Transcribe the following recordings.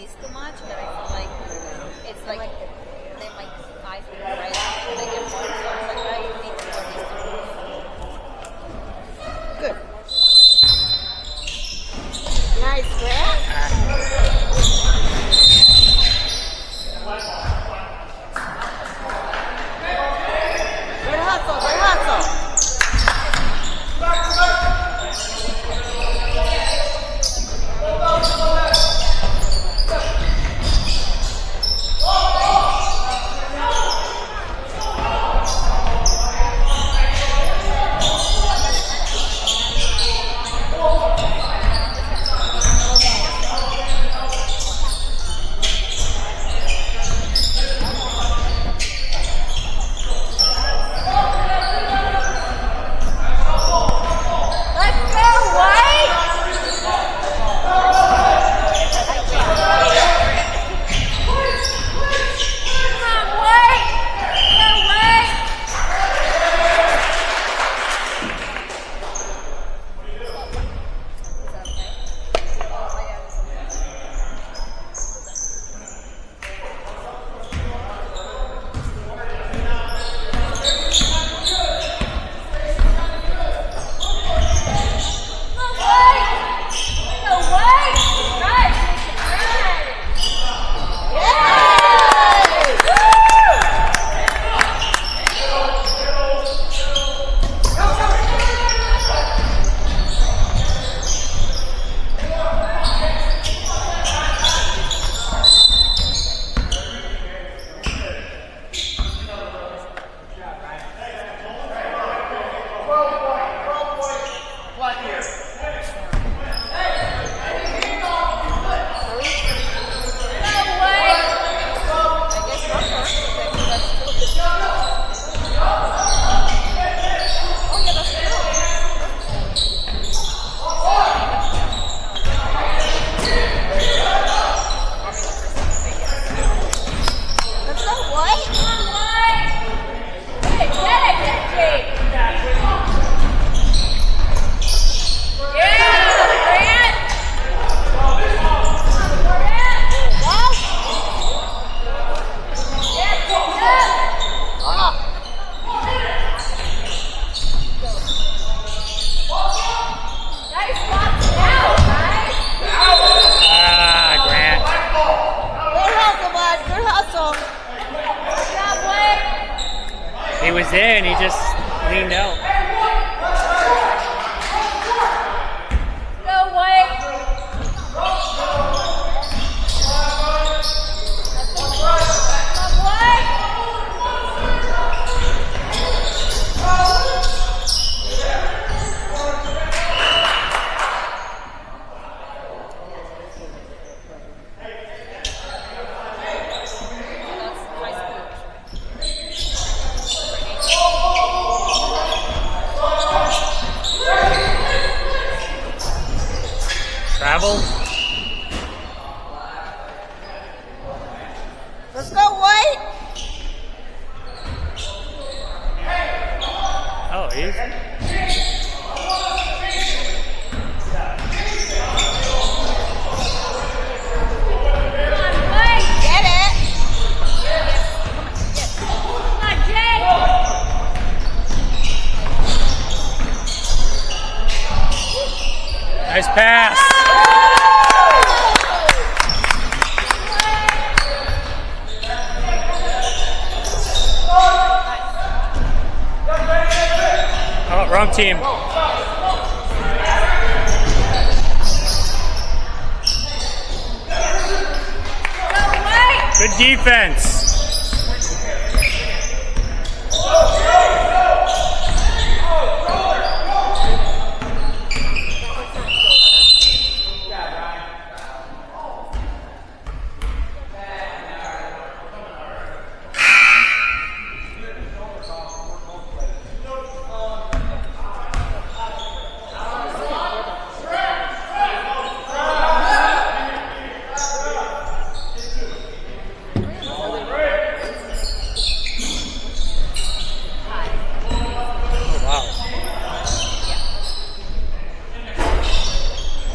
this too much that I feel like it's like then my eyes will be red and I get more. So I was like, I need to wear this too. Good. Nice grab. Good hustle, good hustle. He was there and he just leaned out. No way. Travel. Let's go, White. Oh, he's... Get it. Come on, Jay. Nice pass. Oh, wrong team. Good defense.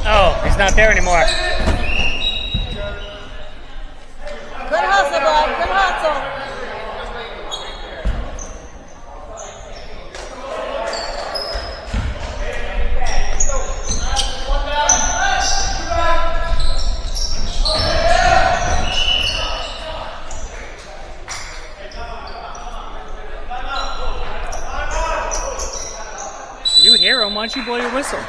Oh, he's not there anymore. don't you blow your whistle?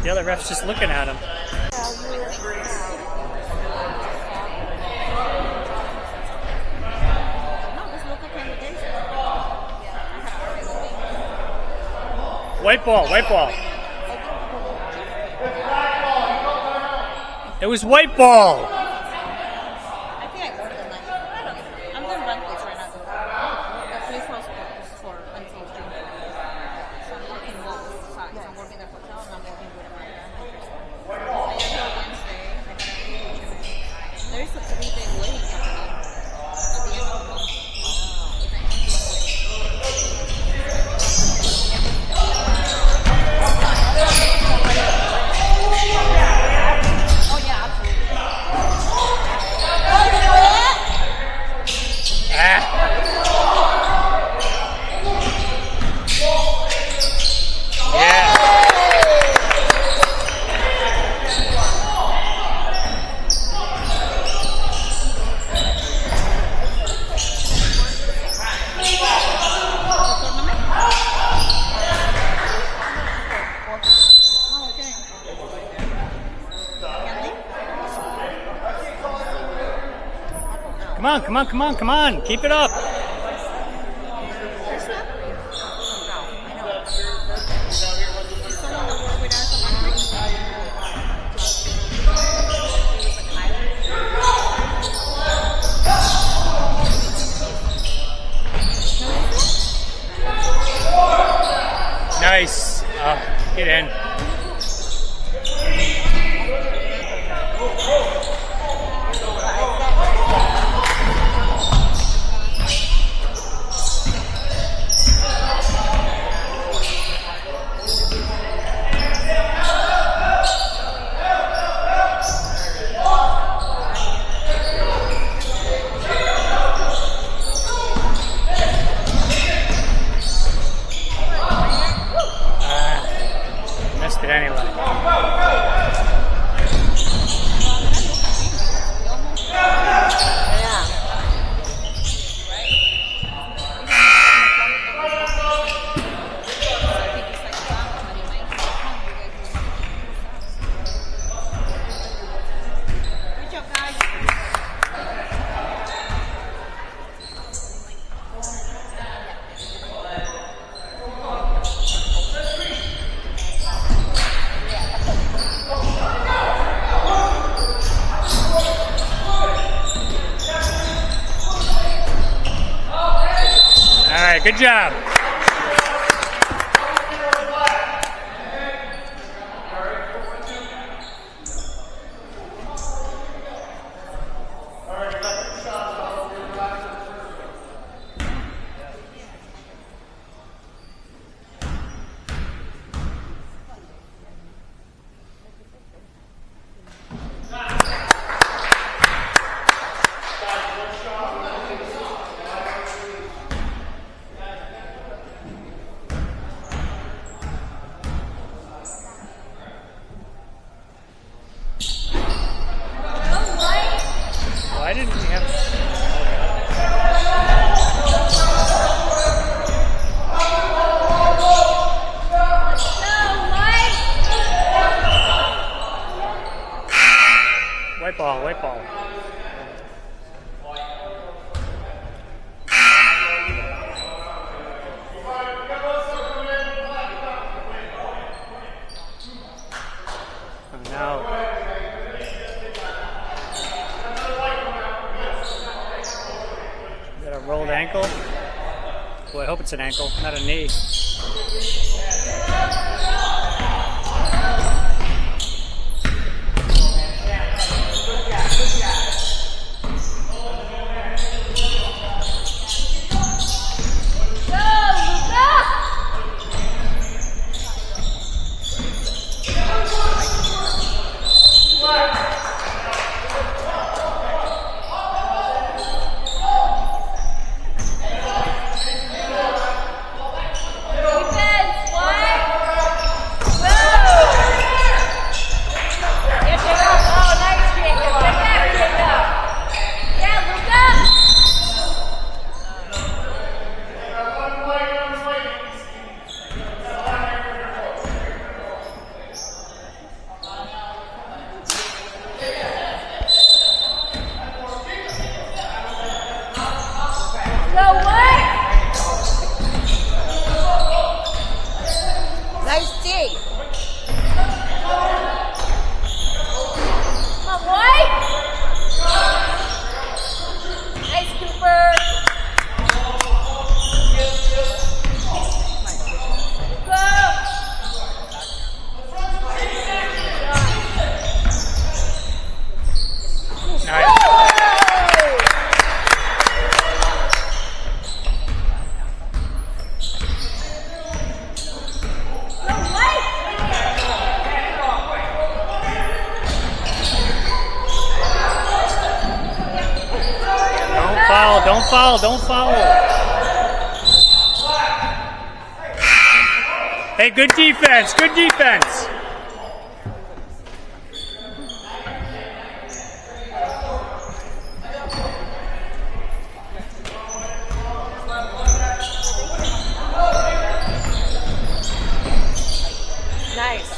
The other ref's just looking at him. White ball, white ball. It was white ball. I think I ordered the knife. I don't know. I'm doing run plays right now. The police house is for until June. So I'm working both sides. I'm working the hotel and I'm working with my grandmother. So I have till Wednesday. I gotta do it. There is a 3-day waiting company at the end of the month. It's an Indian Oh yeah, absolutely. Yeah. Come on, come on, come on, come on. Keep it up. Nice. Get in. Missed it anyway. Good job, guys. All right, good job. Why didn't we have... White ball, white ball. Oh, no. Is that a rolled ankle? Boy, I hope it's an ankle, not a knee. Defense, what? Nice D. Come on, White. Nice, Cooper. Go. Nice. Don't foul, don't foul. Hey, good defense, good defense. Nice.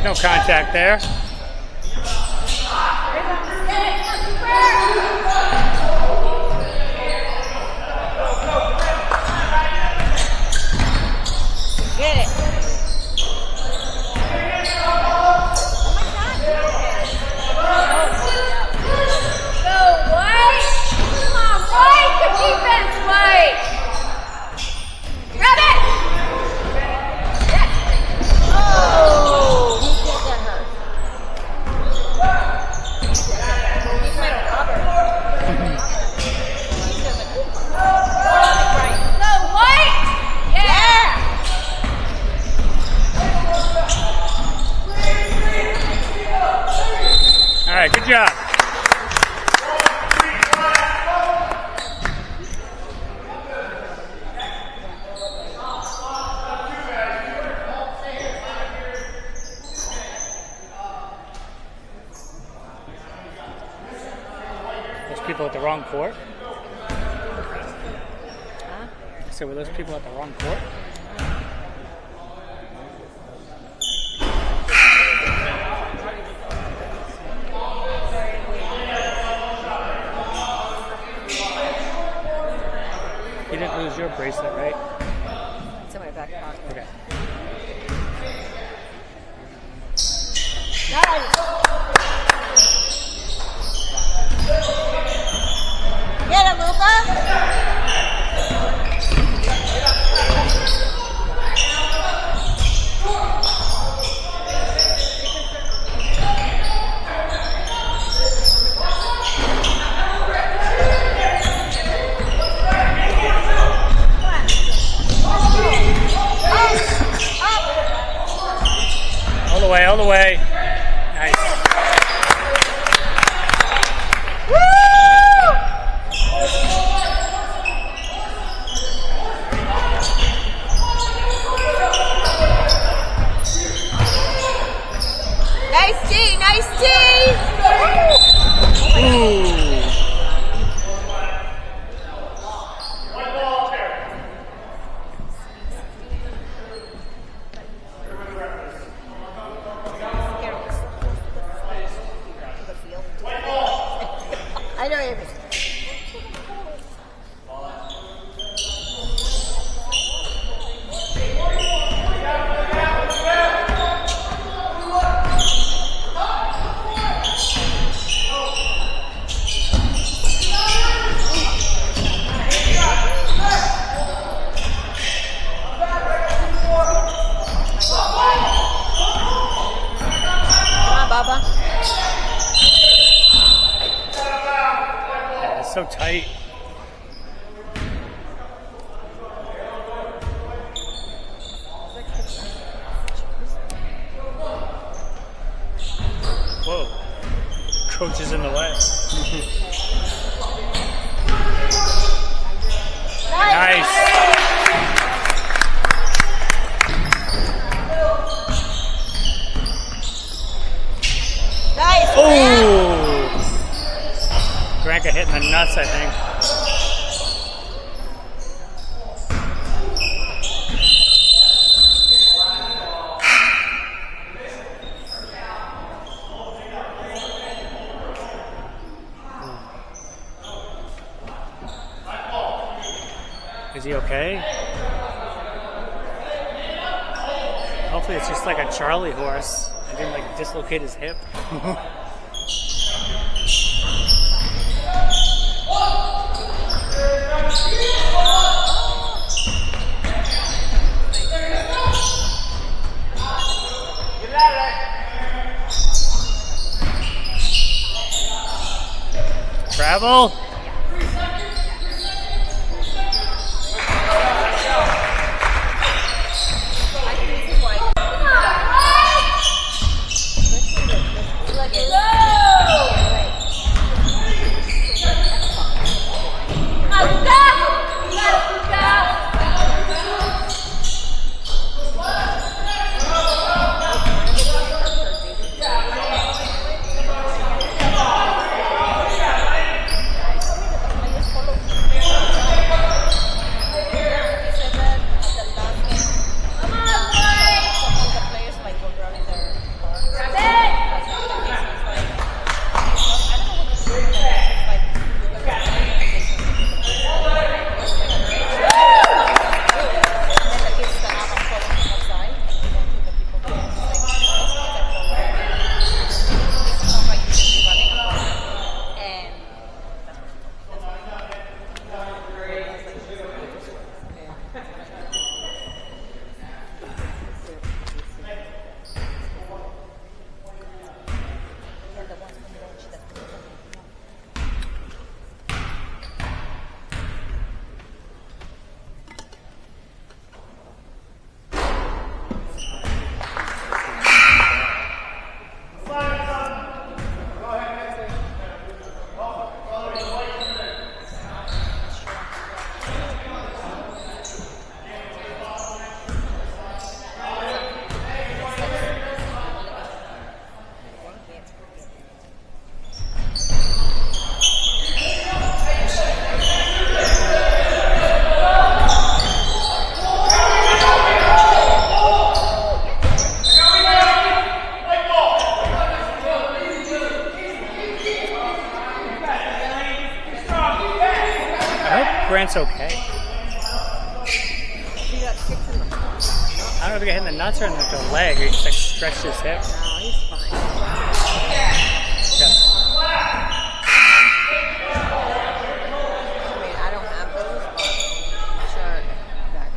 No contact there. Get it. Go, White. Come on, White. Good defense, White. Grab it. Yes. Oh, he did get hurt. He's made a rubber. Go, White. Yeah. All right, good job. Those people at the wrong court? So were those people at the wrong court? You didn't lose your bracelet, right? It's in my back pocket. Okay. Get it, Luca. All the way, all the way. Nice. Nice D, nice D. Ooh. I know it is. Baba. Yeah, it's so tight. Whoa. Coach is in the way. Nice. Nice. Oh! Granka hitting the nuts, I think. Is he okay? Hopefully it's just like a Charlie horse. I didn't like dislocate his hip. Travel. Grant's okay. He got kicked in the I don't know if he got hit in the nuts or in like the leg, or he just like stretched his hip. No, he's fine. Yeah. I mean, I don't have those, but I'm sure that.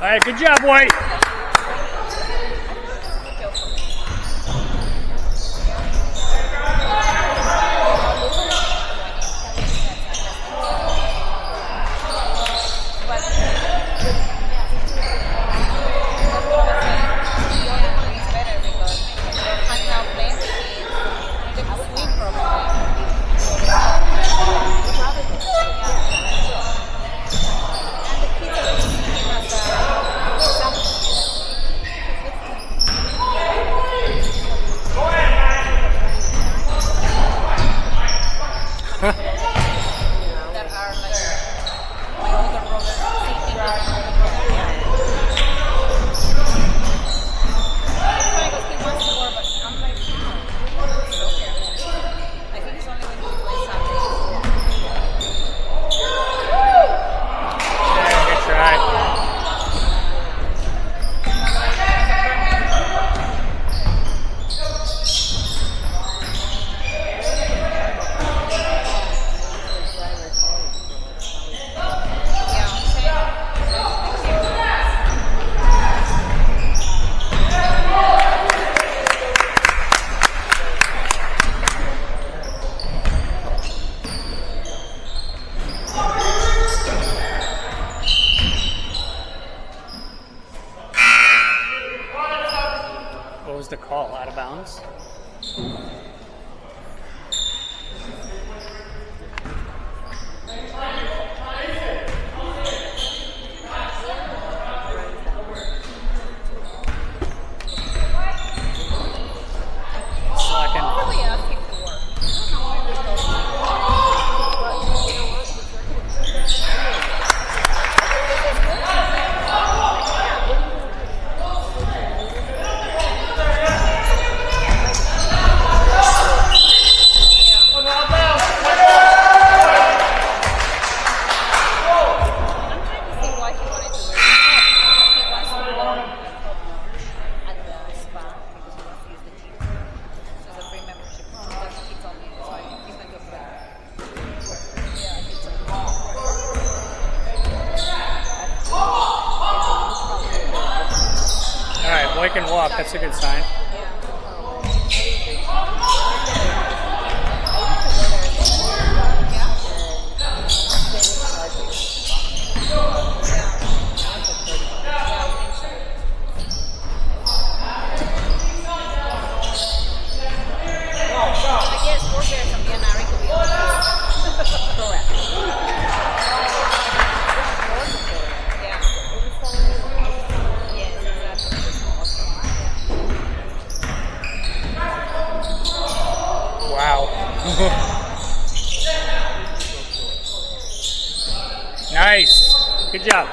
All right, good job, White. the call? Out of bounds? Slacking. What are we asking for? I'm trying to see why he wanted to wear the He wants to walk at the spa because he wants to use the gym. So it's a free membership. That's what he told me. So he's going to go for that. Yeah, it's a All right, boy can walk. That's a good sign. I guess four bears and Vienna could be correct. Yeah. Yes, exactly. Wow. Nice. Good job.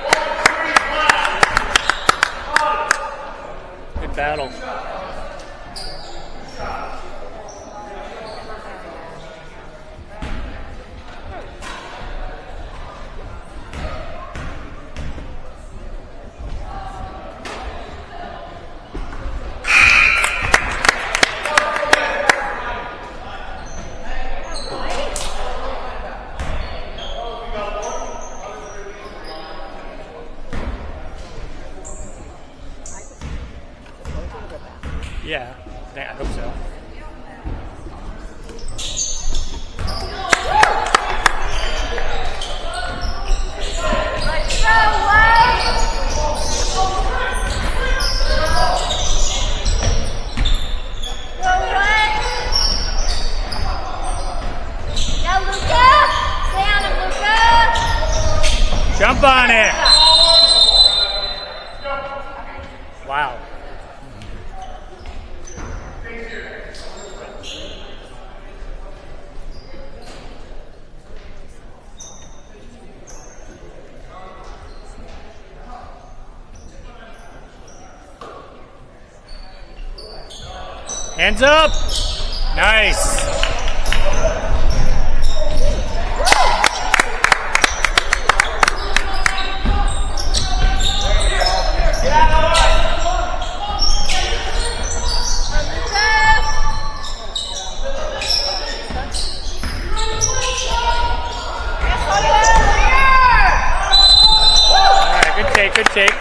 Good battle. Yeah, I hope so. Jump on it. Wow. Hands up. Nice. All right, good take, good take.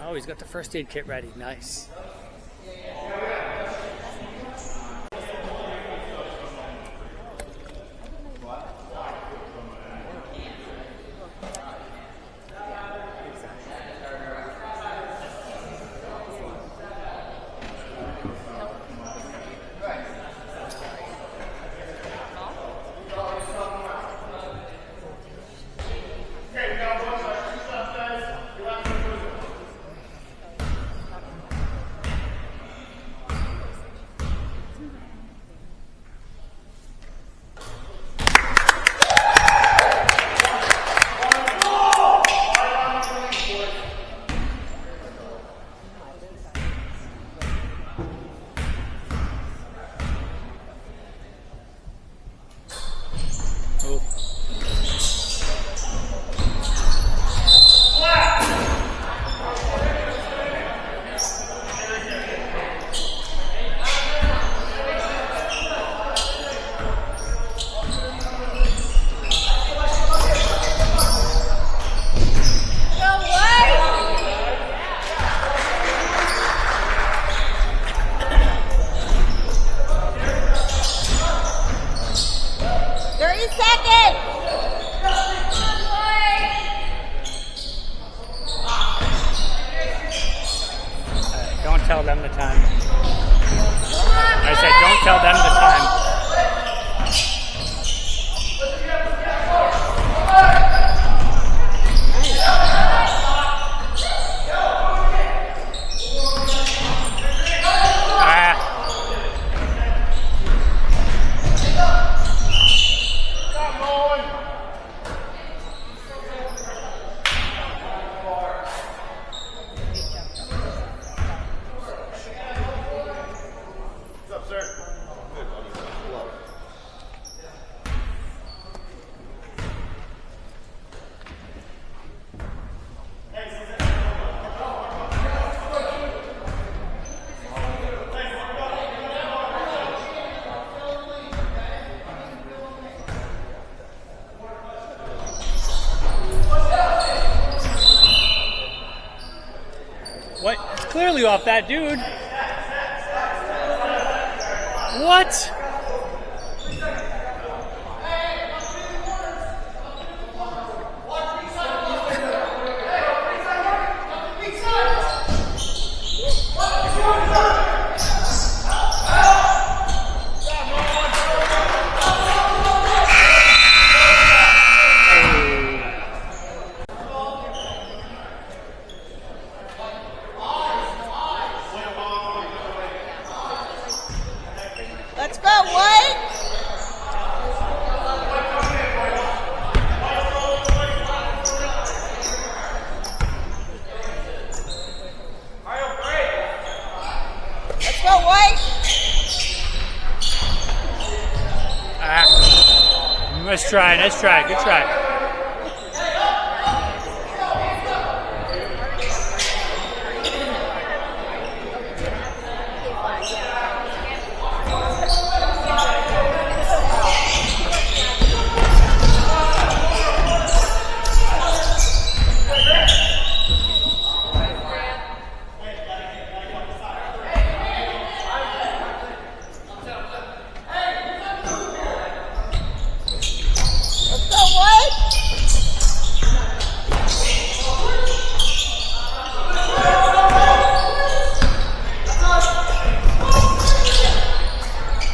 Oh, he's got the first aid kit ready. Nice. tell them the time. I said, don't tell them the time. What? It's clearly off that dude. What? Let's go, White! Let's go, White! Nice try, nice try, good try.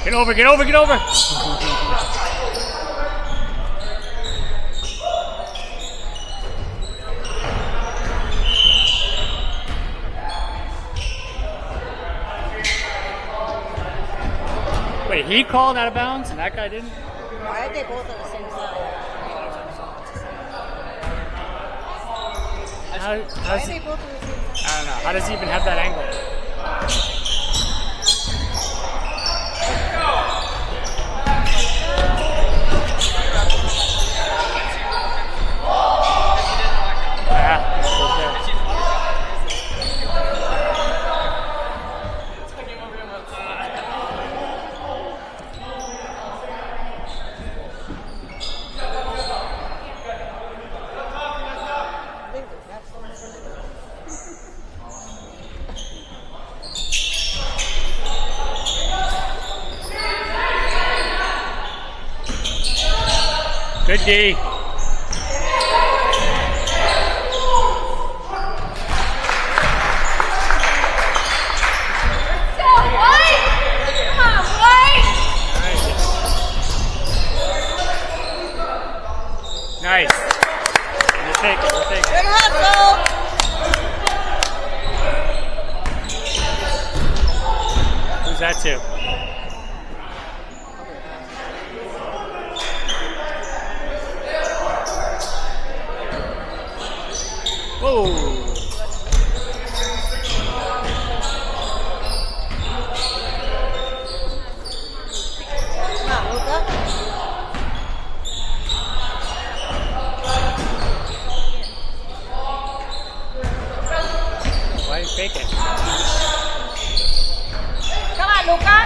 Get over, get over, get over! Wait, he called out of bounds and that guy didn't? Why are they both on the same side? Why Why are they both on the same side? I don't know. How does he even have that angle? Good D. Come on, White! Nice. We'll take it, we'll take it. Good hustle! Who's that to? Whoa! Come on, Luca. Why are you faking? Come on, Luca.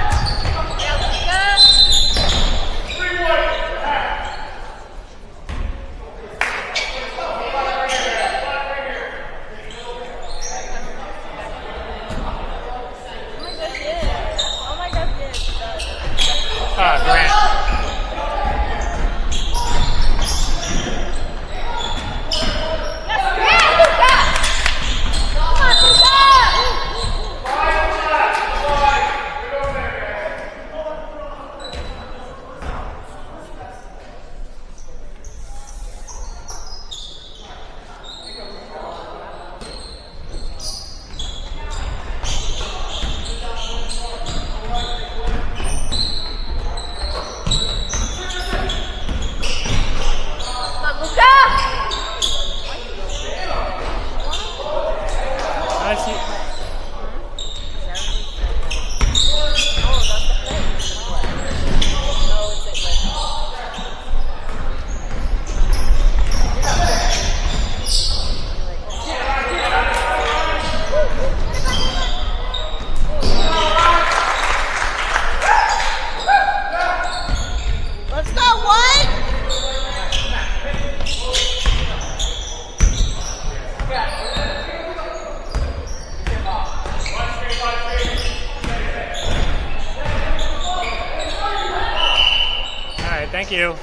Thank you.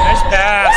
Nice pass.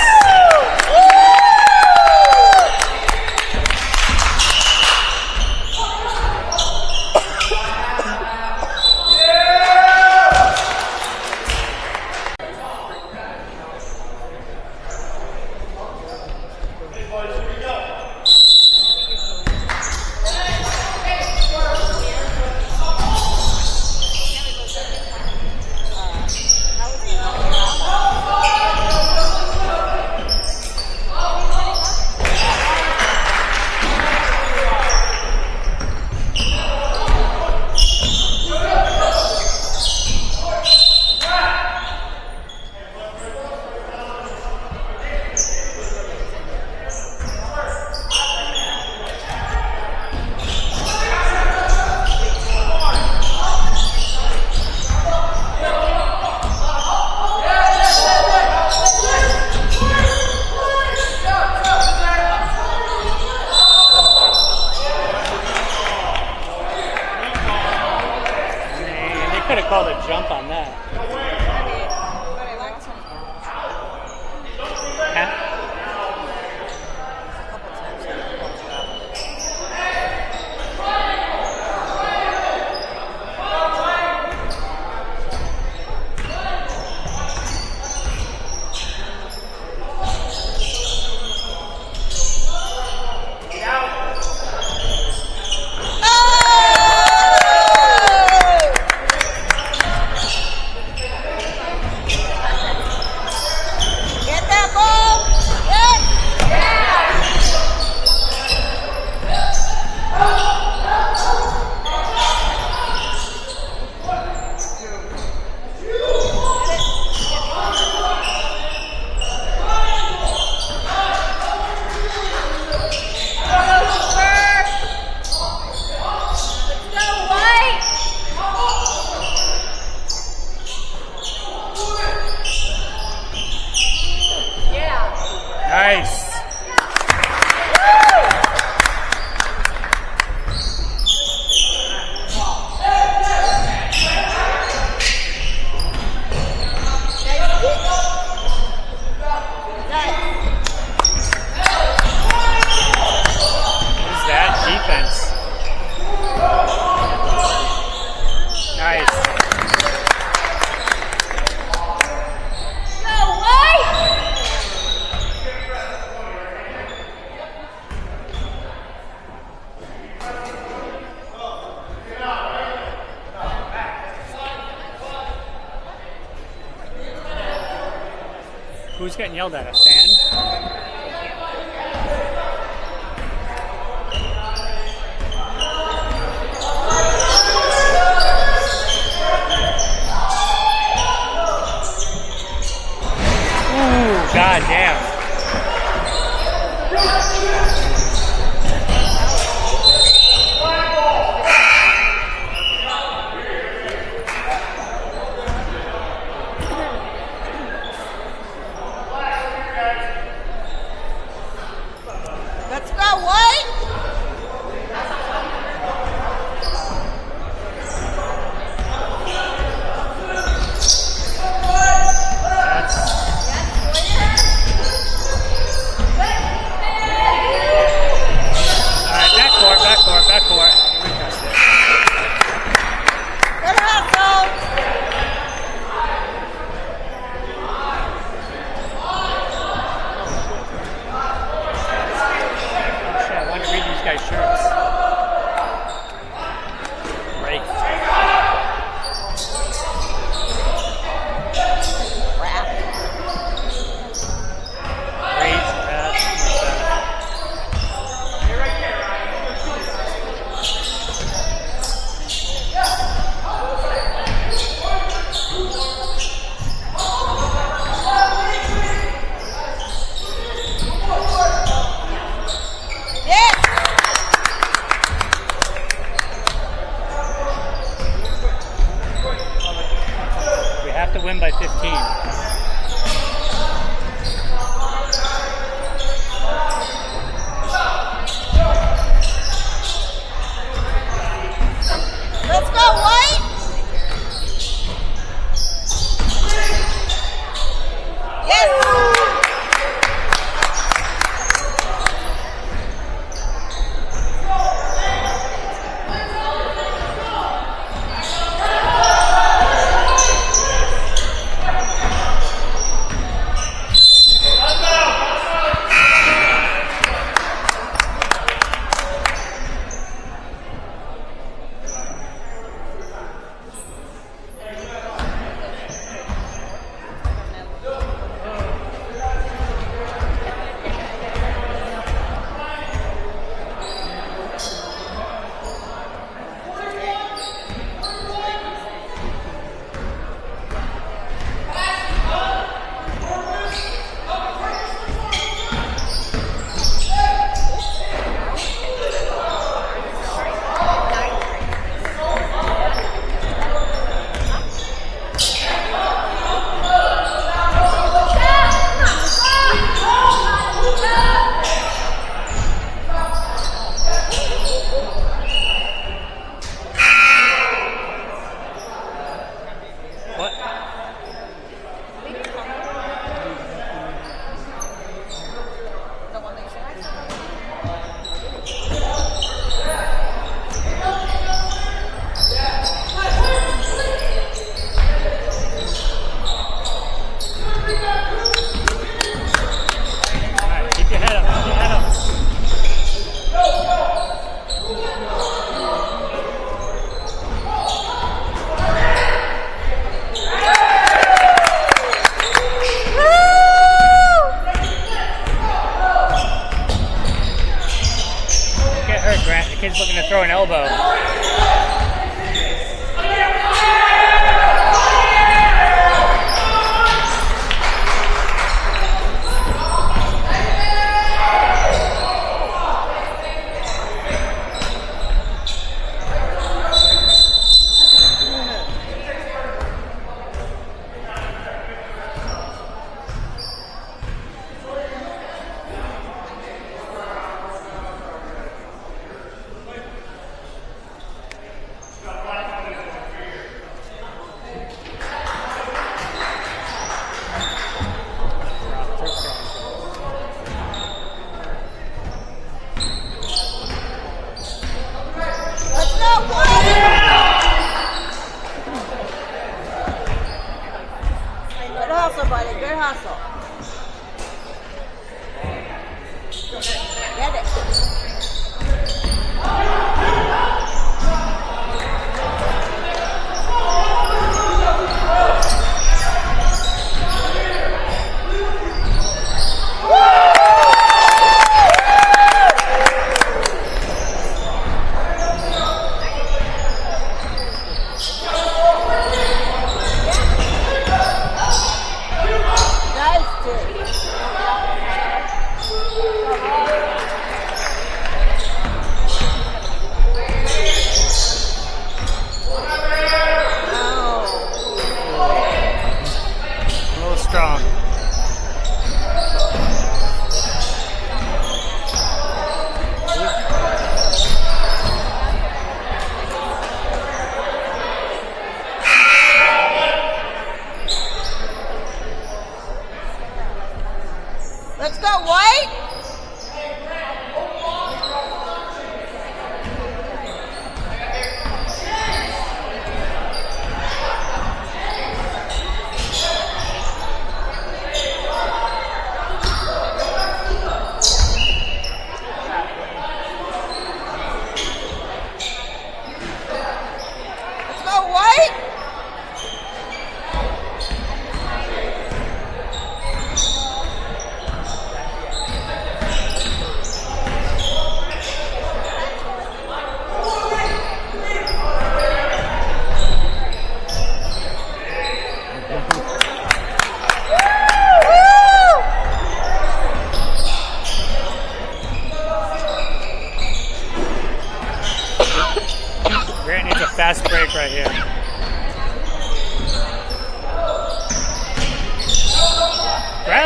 Could have called a jump on that. But I like some. Huh? Get that ball! Yes! Nice. What is that defense? Nice. Who's getting yelled at? A fan? Ooh, god damn. Let's go! Let's go, White! Yes! What? The one that you said? Alright, keep your head up. Keep your head up. Get hurt, Grant. The kid's looking to throw an elbow. Let's go, White! Good hustle, buddy. Good hustle. Get it. Nice, dude. A little strong. Let's go, White! Let's go, White!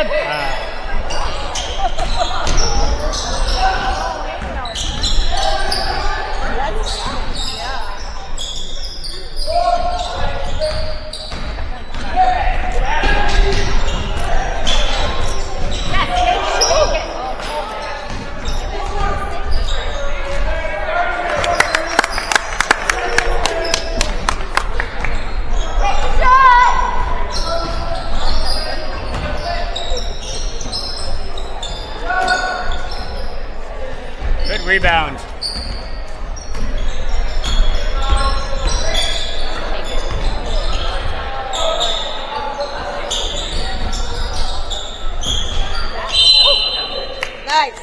jab? Good rebound. Nice.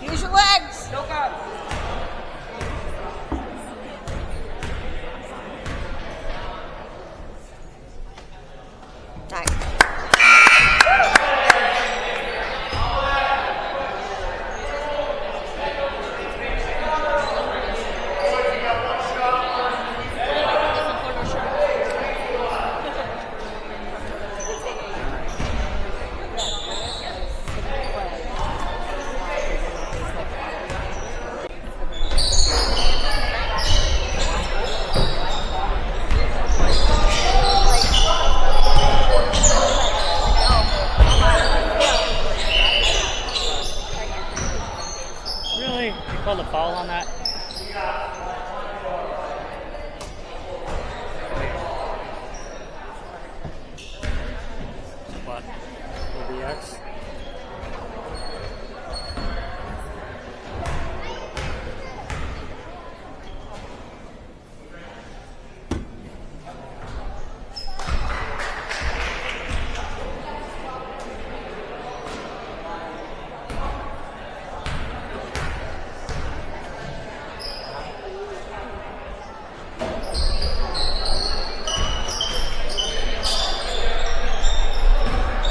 Use your legs. Nice. Really? You called a foul on that? What? OBX?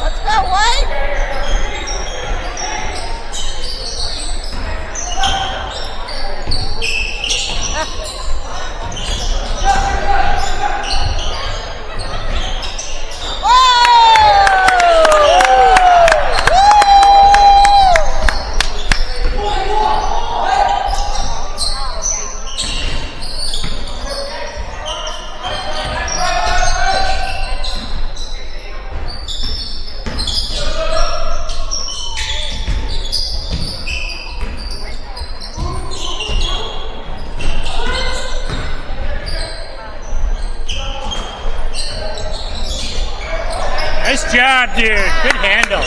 Let's go, White. Nice job, dude. Good handle.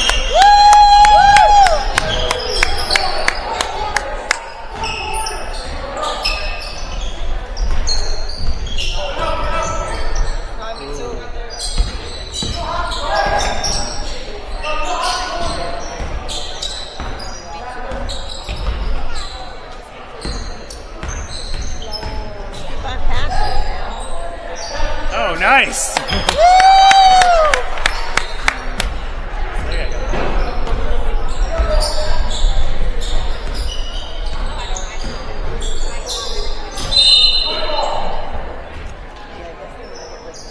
Oh, nice.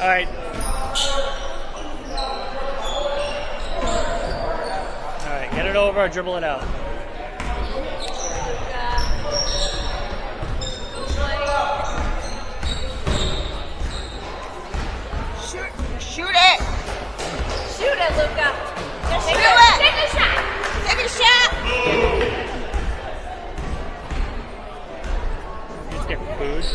All right. All right, get it over, dribble it out. Shoot it. Shoot it, Luca. Just Shoot take it. Take a shot. Take a shot. Just get food.